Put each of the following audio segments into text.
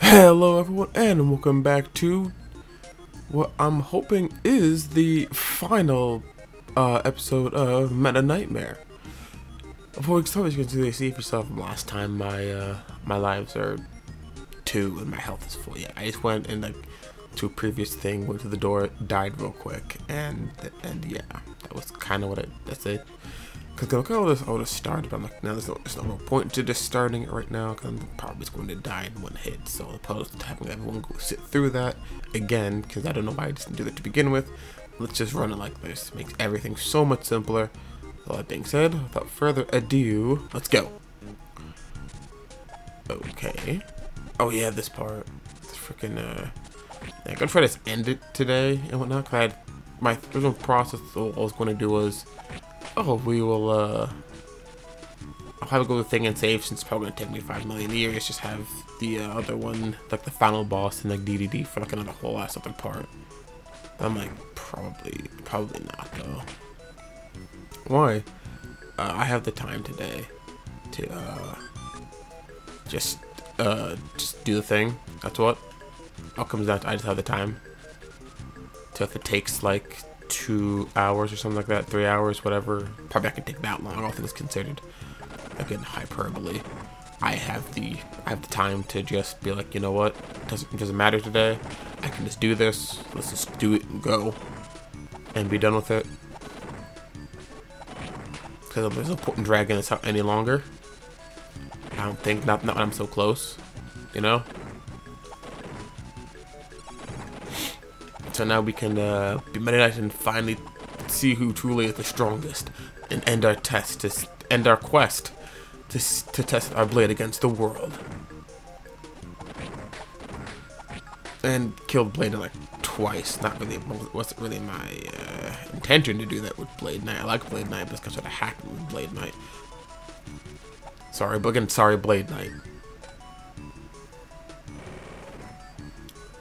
Hello everyone and welcome back to what I'm hoping is the final episode of Knightmare. Before we start, as you can see for yourself from last time, my lives are 2 and my health is full. Yeah, I just went and to a previous thing, went to the door, died real quick, and yeah, that was kind of that's it. Because look at all this started, but I'm like, now there's no real point to just starting it right now, because I'm probably going to die in one hit. So opposed to having everyone go sit through that again, because I don't know why I just didn't do that to begin with. Let's just run it like this. It makes everything so much simpler. All that being said, without further ado, let's go. Okay. Oh yeah, this part. It's freaking yeah, I'm gonna try to end it today and whatnot. Cause I had my original process. All I was going to do was, oh, we will, I'll have to go to the thing and save, since it's probably going to take me 5 million years, just have the other one, like the final boss and like DDD for like another whole ass other part. I'm like, probably not though. Why? I have the time today to, just do the thing. That's what. All comes down to, I just have the time. So if it takes like 2 hours or something like that, 3 hours, whatever. Probably not gonna take that long, all things considered. Again, hyperbole. I have the time to just be like, you know what? It doesn't matter today. I can just do this. Let's just do it and go, and be done with it. Because there's no point in dragging this out any longer. I don't think. Not when I'm so close. You know. So now we can be meditate and finally see who truly is the strongest, and end our test, to end our quest to test our blade against the world. And killed Blade Knight like twice. Not really, wasn't really my intention to do that with Blade Knight. I like Blade Knight, but it's because I hacked with Blade Knight. Sorry, but again, sorry, Blade Knight.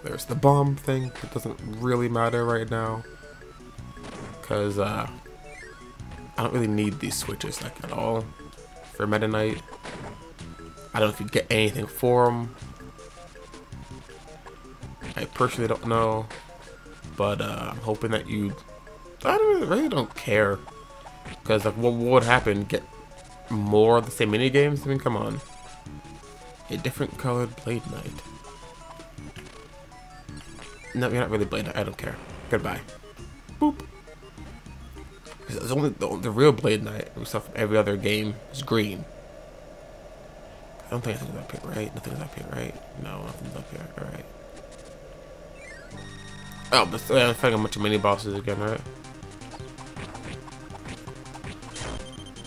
There's the bomb thing. It doesn't really matter right now, because I don't really need these switches like at all for Meta Knight. I don't know if you get anything for them. I personally don't know, but I'm hoping that you. I really don't care, because like what would happen? Get more of the same mini games? I mean, come on. A different colored Blade Knight. No, you're not really Blade Knight. I don't care. Goodbye. Boop. Because it's only the real Blade Knight we saw from every other game is green. I don't think anything's up here, right? Nothing's up here, right? No, nothing's up here. All right. Oh, but still, I'm fighting a bunch of mini bosses again, right?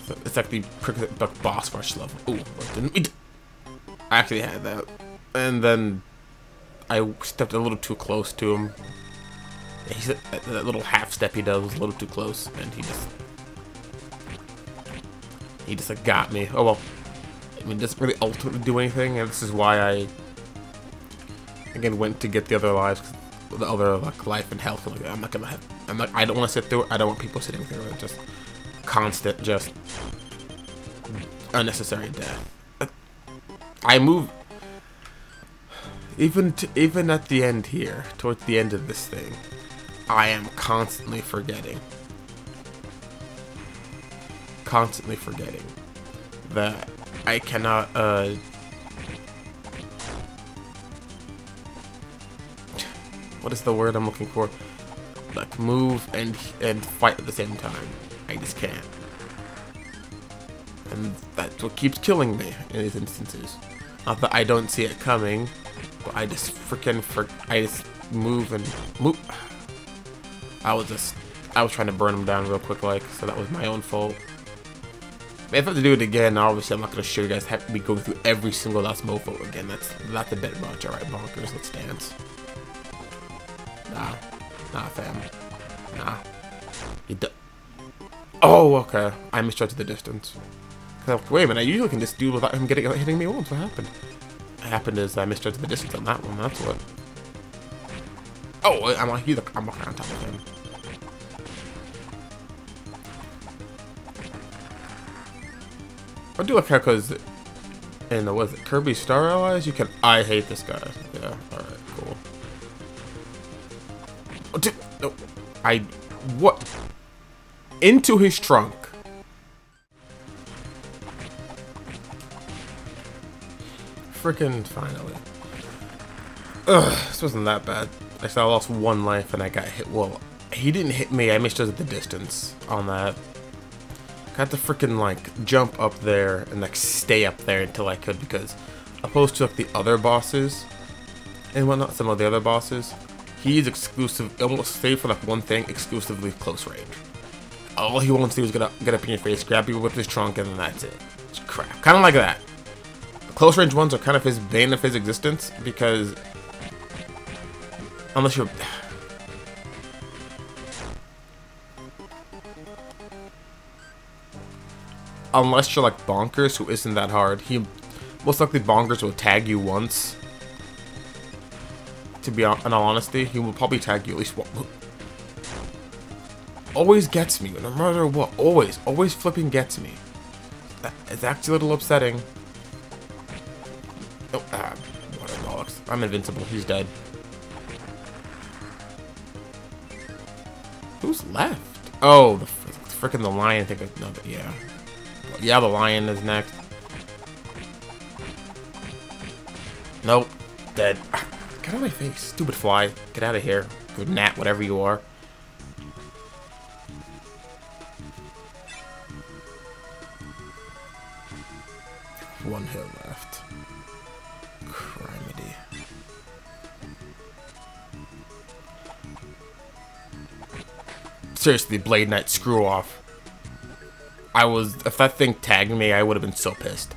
So it's like the boss rush level. Ooh, didn't we? I actually had that, and then I stepped a little too close to him. Yeah, that little half step he does was a little too close, and he just like got me. Oh well. I mean, it doesn't really ultimately do anything, and this is why I again went to get the other lives, the other like life and health. Like, I'm not gonna have. I don't want to sit through it. I don't want people sitting through it. Just constant, just unnecessary death. I move. Even at the end here, towards the end of this thing, I am constantly forgetting that I cannot, what is the word I'm looking for? Like, move and fight at the same time. I just can't. And that's what keeps killing me in these instances. Not that I don't see it coming, but I just I just move and move. I was trying to burn him down real quick, like, so that was my own fault. If I have to do it again, obviously I'm not going to show you guys have to be going through every single last mofo again. That's a bit much. Alright, bonkers, let's dance. Nah, fam. Nah. Oh, okay. I misjudged the distance. Wait a minute, I usually can just do without him hitting me once. What happened? What happened is I misjudged the distance on that one, that's what. Oh, I'm walking on top of him. I do like how, because And was it Kirby Star Allies? You can. I hate this guy. Yeah. All right. Cool. Oh, dude, no. What? Into his trunk. Frickin' finally. Ugh. This wasn't that bad. I lost 1 life and I got hit. Well, he didn't hit me. I missed us at the distance on that. I had to freaking like jump up there and like stay up there until I could, because opposed to like the other bosses and whatnot, some of the other bosses, he's exclusive, almost save for like one thing, exclusively close range. All he wants to do is get up in your face, grab you with his trunk, and then that's it. It's crap. Kind of like that. The close range ones are kind of his bane of his existence, because unless you're like Bonkers, who isn't that hard, he most likely Bonkers will tag you once. To be in all honesty, he will probably tag you at least once. Always gets me, no matter what. Always flipping gets me. It's actually a little upsetting. Oh, what a bollocks. I'm invincible. He's dead. Who's left? Oh, the frickin' the lion. I think no, yeah. Yeah, the lion is next. Nope. Dead. Get out of my face. Stupid fly. Get out of here. Good gnat, whatever you are. One hit left. Criminy. Seriously, Blade Knight, screw off. If that thing tagged me, I would have been so pissed.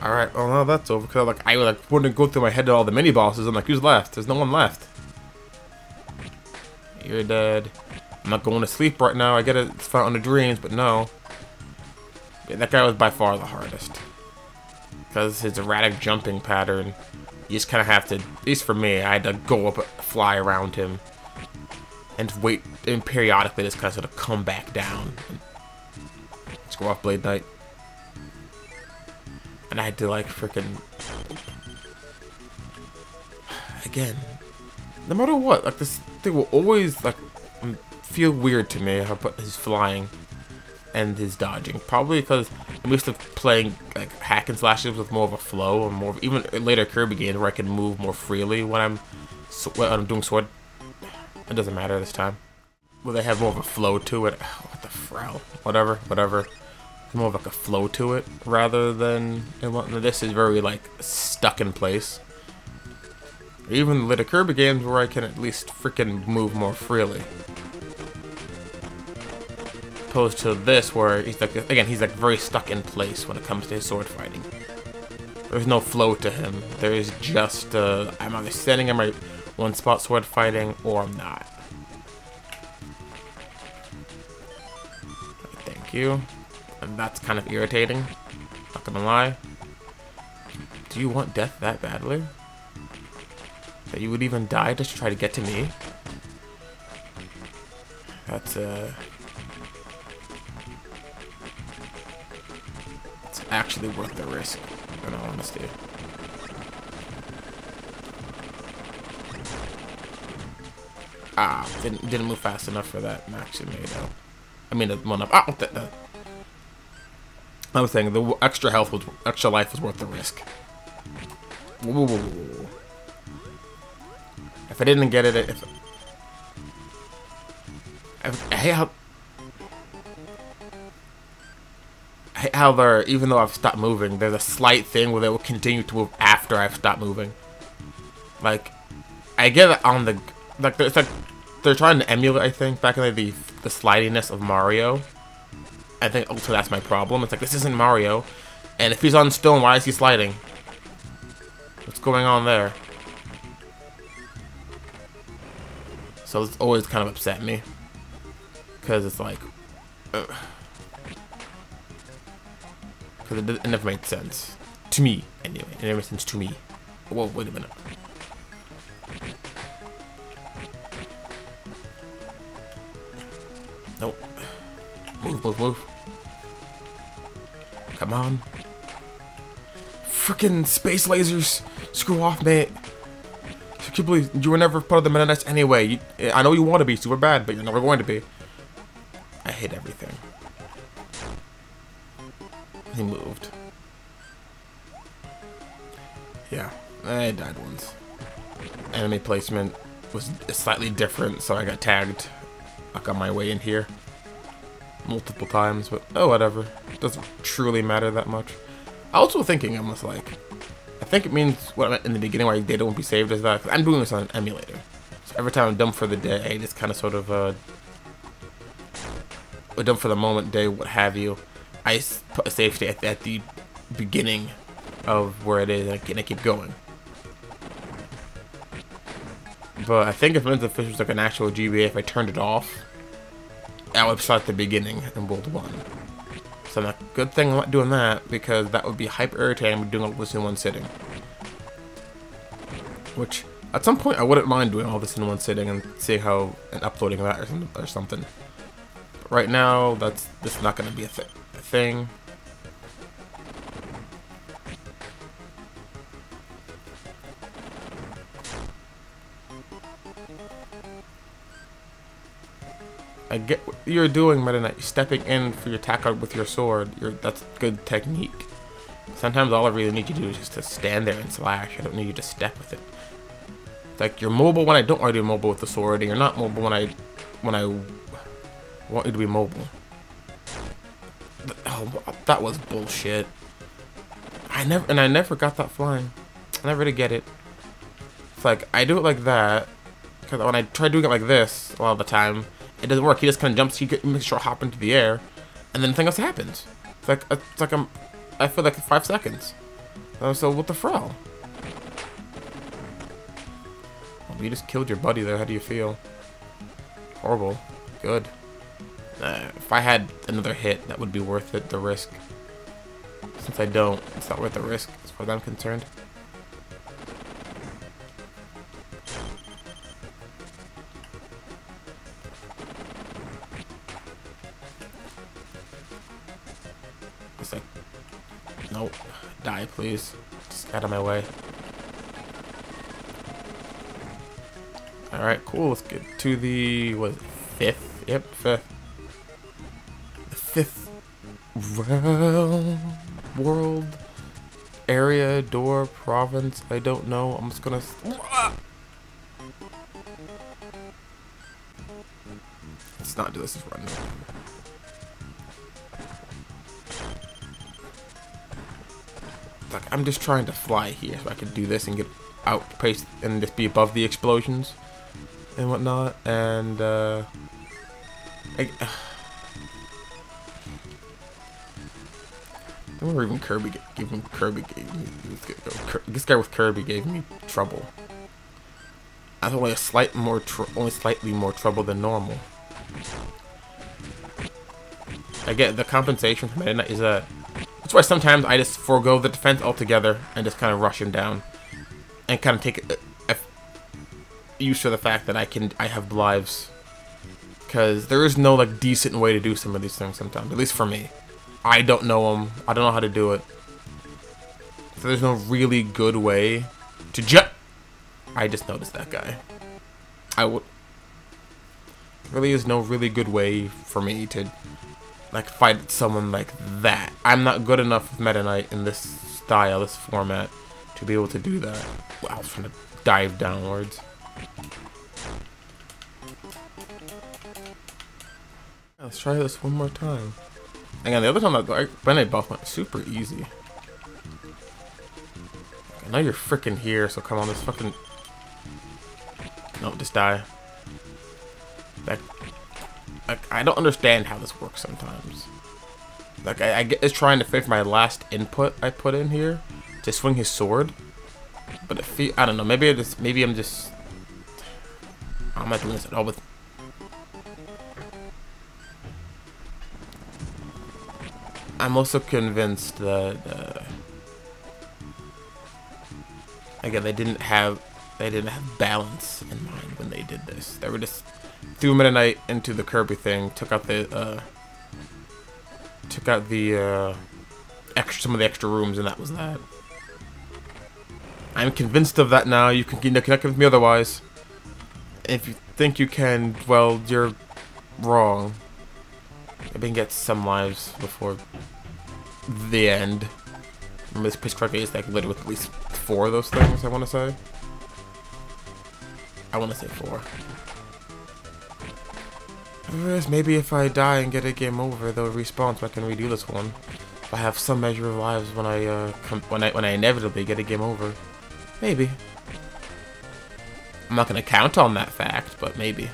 Alright, well now that's over, because I wouldn't go through my head to all the mini bosses. I'm like, who's left? There's no one left. You're dead. I'm not going to sleep right now. I get it, it's Fountain of Dreams, but no. Yeah, that guy was by far the hardest. Because his erratic jumping pattern, you just kind of have to, at least for me, I had to go up, fly around him, and wait, and periodically this kind of sort of come back down. Let's go off Blade Knight. And I had to like freaking again. No matter what, like this thing will always like feel weird to me how his flying and his dodging. Probably because I'm used to playing like hack and slashes with more of a flow, or more even later Kirby games where I can move more freely when I'm doing sword. It doesn't matter this time. Where they have more of a flow to it. Oh, what the frell? Whatever. More of like a flow to it rather than this is very like stuck in place. Even the later Kirby games where I can at least freaking move more freely, opposed to this where he's like, again, he's like very stuck in place when it comes to his sword fighting. There's no flow to him. There is just I'm either standing in my one spot sword fighting or I'm not. Thank you. And that's kind of irritating, not gonna lie. Do you want death that badly? That you would even die just to try to get to me? That's it's actually worth the risk, in all honesty. Ah, didn't move fast enough for that max tomato. I mean, the one up. Ah, I was saying the extra life was worth the risk. Ooh. If I didn't get it, how there, even though I've stopped moving, there's a slight thing where they will continue to move after I've stopped moving. Like, I get it on the it's like they're trying to emulate, I think, back in the slidiness of Mario. I think also that's my problem. It's like, this isn't Mario, and if he's on stone, why is he sliding? What's going on there? So it's always kind of upset me, because it's like, because it never made sense to me. Anyway, it never made sense to me. Whoa, wait a minute. Nope. Move. Come on. Freaking space lasers. Screw off, mate. I can't believe you were never part of the Meta Knights anyway. I know you want to be super bad, but you're never going to be. I hate everything. He moved. Yeah, I died once. Enemy placement was slightly different, so I got tagged like on my way in here multiple times, but oh, whatever. It doesn't truly matter that much. I was also thinking, I think it means what I meant in the beginning where data won't be saved as that. 'Cause I'm doing this on an emulator. So every time I'm done for the day, I just kind of sort of, done for the moment, day, what have you, I put a save state at the beginning of where it is, and I keep going. But I think if it was like an actual GBA, if I turned it off, I would start at the beginning in World 1. So I'm like, good thing I'm not doing that, because that would be hyper irritating doing all this in one sitting. Which, at some point, I wouldn't mind doing all this in one sitting and seeing how, and uploading that or something. But right now, this is not going to be a thing. I get what you're doing, Meta Knight. You're stepping in for your attack with your sword. That's good technique. Sometimes all I really need you to do is just to stand there and slash. I don't need you to step with it. It's like you're mobile when I don't want to be mobile with the sword, and you're not mobile when I want you to be mobile. Oh, that was bullshit. I never got that flying. I never did get it. It's like I do it like that because when I try doing it like this a lot of the time, it doesn't work. He just kind of jumps. He makes sure to hop into the air, and then nothing else happens. It's like I feel like 5 seconds. So what the fro? Well, you just killed your buddy there. How do you feel? Horrible. Good. If I had another hit, that would be worth it. The risk. Since I don't, it's not worth the risk as far as I'm concerned. It's like, nope. Die, please. Just out of my way. Alright, cool. Let's get to the, what is it, 5th? Yep, 5th. The 5th world, area, door, province. I don't know. I'm just gonna... Let's not do this. Let's run. Like, I'm just trying to fly here so I can do this and get outpaced and just be above the explosions and whatnot. And I remember even Kirby gave me this guy with Kirby gave me trouble. I was only slightly more trouble than normal. I get the compensation from it is that's why sometimes I just forego the defense altogether and just kind of rush him down and kind of take use for the fact that I have lives, because there is no like decent way to do some of these things sometimes, at least for me. I don't know them. I don't know how to do it. So there's no really good way to I just noticed that guy. Really is no really good way for me to like fight someone like that. I'm not good enough with Meta Knight in this style, this format, to be able to do that. Wow, I was trying to dive downwards. Let's try this one more time. Again, the other time that Meta Knight buff went super easy. I know you're freaking here, so come on, this fucking... No, just die. Like, I don't understand how this works sometimes. Like, I get is trying to fit my last input I put in here to swing his sword, but I don't know. Maybe I'm just. I'm not doing this at all. With I'm also convinced that again they didn't have balance in mind when they did this. They were just threw Meta Knight into the Kirby thing, took out the some of the extra rooms, and that was that. I'm convinced of that now. You can connect with me otherwise. If you think you can, well, you're wrong. Maybe I can get some lives before the end. Remember, this pitch correctly is like literally with at least 4 of those things, I want to say. I want to say 4. Whereas maybe if I die and get a game over, they'll respawn so I can redo this one. If I have some measure of lives when I inevitably get a game over. Maybe. I'm not going to count on that fact, but maybe.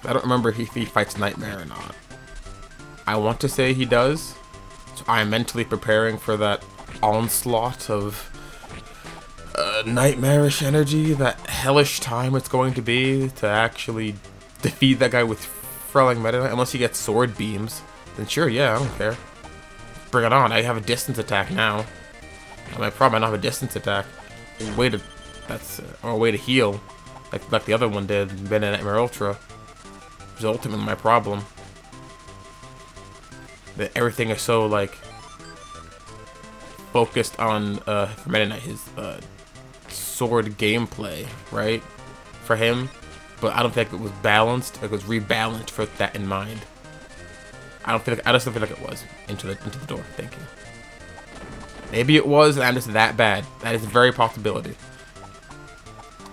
I don't remember if he fights Knightmare or not. I want to say he does. So I'm mentally preparing for that onslaught of nightmarish energy, that hellish time it's going to be to actually defeat that guy with Frelling Meta Knight. Unless he gets sword beams, then sure, yeah, I don't care. Bring it on. I have a distance attack now. My problem, I don't have a distance attack. Way to, or a way to heal, like the other one did, Knightmare Ultra. Which is ultimately my problem. That everything is so like focused on for Meta Knight, his sword gameplay, right? For him, but I don't think it was balanced. It was rebalanced with that in mind. I just don't feel like it was into the door. Thank you. Maybe it was, and I'm just that bad. That is a very possibility.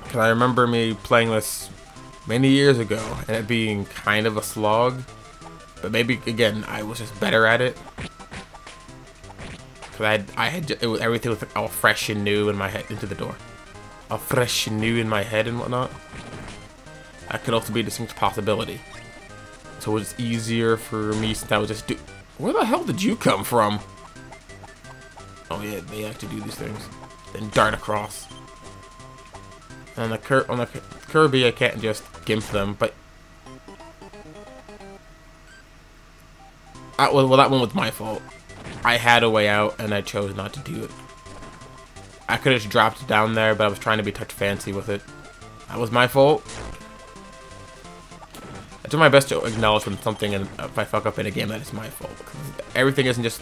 Because I remember me playing this many years ago and it being kind of a slog. But maybe again, I was just better at it. Because everything was like all fresh and new in my head into the door. All fresh and new in my head and whatnot. That could also be a distinct possibility. So it was easier for me since I was just Where the hell did you come from? Oh yeah, they actually do these things. Then dart across. And on the Kirby, I can't just gimp them, but that one was my fault. I had a way out, and I chose not to do it. I could have just dropped it down there, but I was trying to be touch fancy with it. That was my fault. I do my best to acknowledge when something, and if I fuck up in a game, that is my fault. Everything isn't just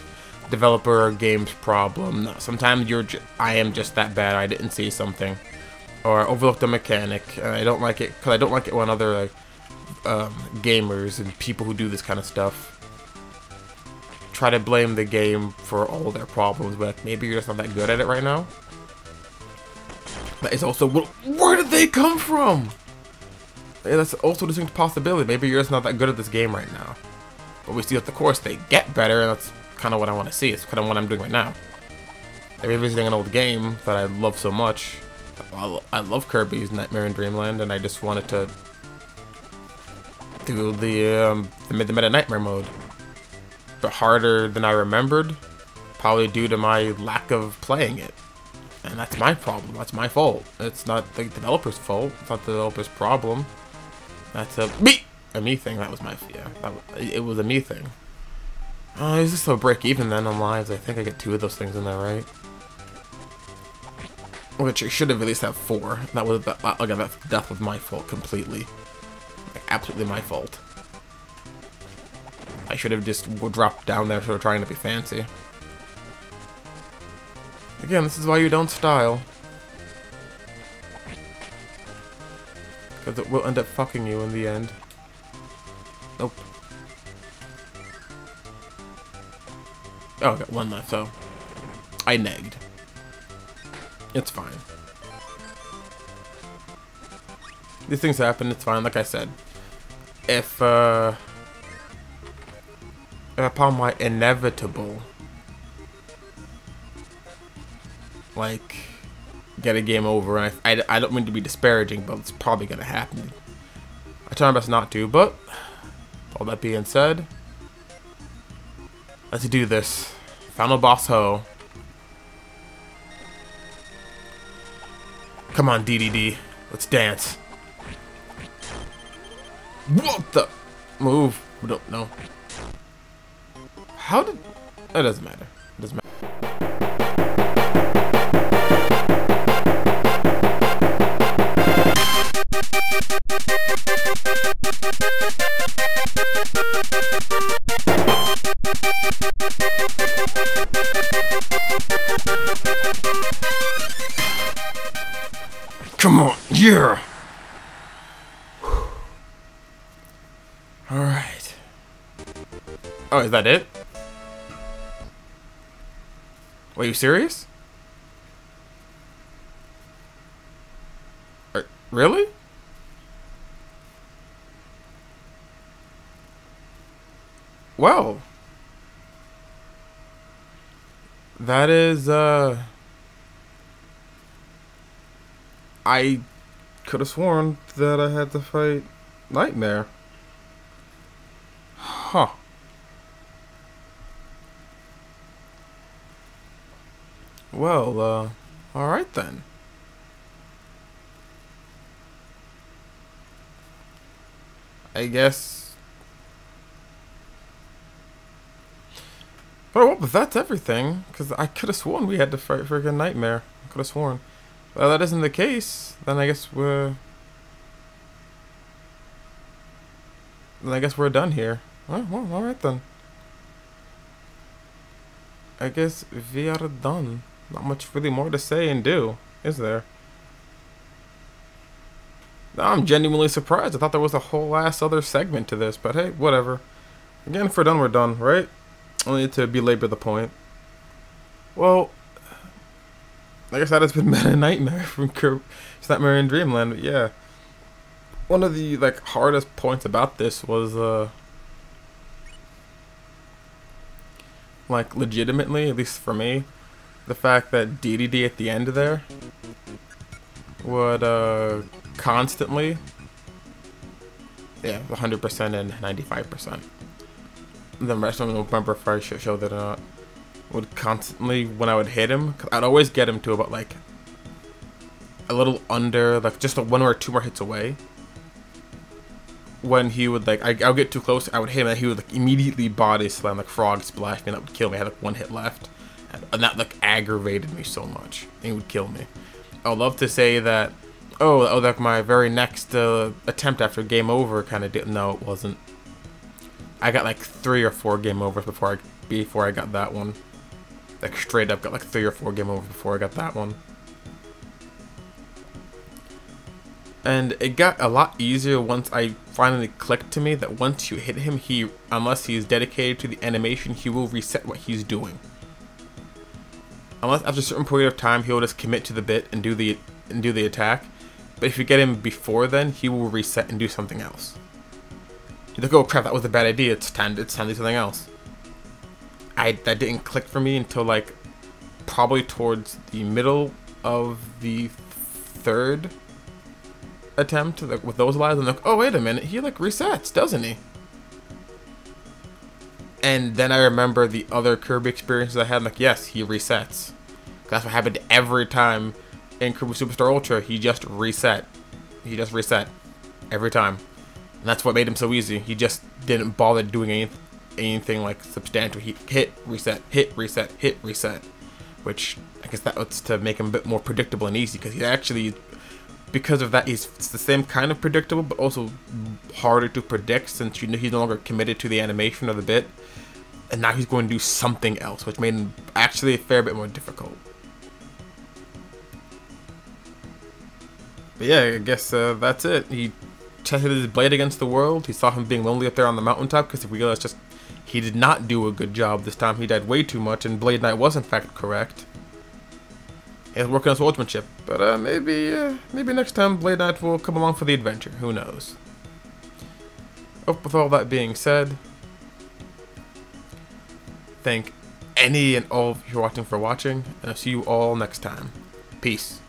developer or game's problem. No, sometimes I am just that bad. I didn't see something, or overlooked a mechanic, and I don't like it because I don't like it when other gamers and people who do this kind of stuff try to blame the game for all their problems. But maybe you're just not that good at it right now. That is also where did they come from? Yeah, that's also a distinct possibility. Maybe you're just not that good at this game right now. But we see that the course they get better, and that's kind of what I want to see. It's kind of what I'm doing right now. I'm revisiting an old game that I love so much. I love Kirby's Nightmare in Dreamland, and I just wanted to do the Meta Knightmare mode, but harder than I remembered, probably due to my lack of playing it. And that's my problem. That's my fault. It's not the developer's fault. It's not the developer's problem. That's a me thing. That was my it was a me thing. Is this a break even then on lives? I think I get 2 of those things in there, right? Which I should have at least have 4. That was again, that was my fault completely. Like, absolutely my fault. I should have just dropped down there sort of trying to be fancy. Again, this is why you don't style. Because it will end up fucking you in the end. Nope. Oh, I got 1 left, so I negged. It's fine. These things happen, it's fine, like I said. If upon my inevitable, like, get a game over, and I don't mean to be disparaging, but it's probably gonna happen. I try my best not to, but all that being said, let's do this. Final boss ho. Come on, DDD. Let's dance. What the? Move. We don't know. How did... It doesn't matter. It doesn't matter. Come on, yeah. Alright. Oh, is that it? Wait, you serious? Really? Well, that is, I could have sworn that I had to fight Knightmare. Huh. Well, alright then. I guess. Oh, well, but that's everything. Because I could have sworn we had to fight friggin' Knightmare. I could have sworn. Well, that isn't the case. Then I guess we're. Then I guess we're done here. Well, alright then. I guess we are done. Not much really more to say and do, is there? I'm genuinely surprised. I thought there was a whole ass other segment to this, but hey, whatever. Again, if we're done, we're done, right? Only to belabor the point. Well, I guess that has been Meta Knightmare from Knightmare in Dreamland. But yeah, one of the hardest points about this was legitimately, at least for me, the fact that DDD at the end there would constantly, yeah, 100% and 95%. The rest of them, I don't remember if I showed that or not, would constantly, when I would hit him, cause I'd always get him to about a little under, just one or two more hits away. When he would I'll get too close, I would hit him, and he would immediately body slam, frog splash me, and that would kill me. I had one hit left, and that aggravated me so much. And he would kill me. I would love to say that, oh, my very next attempt after game over kind of did. No, it wasn't. I got 3 or 4 game overs before I got that one. Straight up got 3 or 4 game overs before I got that one. And it got a lot easier once I finally clicked to me that once you hit him, unless he's dedicated to the animation, he will reset what he's doing. Unless after a certain period of time, he'll just commit to the bit and do the attack. But if you get him before then, he will reset and do something else. You're like, oh crap, that was a bad idea. It's time to do something else. That didn't click for me until probably towards the middle of the 3rd attempt with those lives. I'm like, oh wait a minute, he resets, doesn't he? And then I remember the other Kirby experiences I had, yes, he resets. That's what happened every time in Kirby Superstar Ultra. He just reset. He just reset every time. And that's what made him so easy. He just didn't bother doing anything substantial. He hit, reset, hit, reset, hit, reset. Which, I guess that was to make him a bit more predictable and easy, because he actually, because of that, it's the same kind of predictable, but also harder to predict, since he's no longer committed to the animation of the bit. And now he's going to do something else, which made him actually a fair bit more difficult. But yeah, I guess that's it. He tested his blade against the world. He saw him being lonely up there on the mountaintop, because he realized he did not do a good job this time. He died way too much, and Blade Knight was in fact correct. He was working on swordsmanship, but maybe next time Blade Knight will come along for the adventure. Who knows? Oh, with all that being said, thank any and all of you watching for watching, and I'll see you all next time. Peace.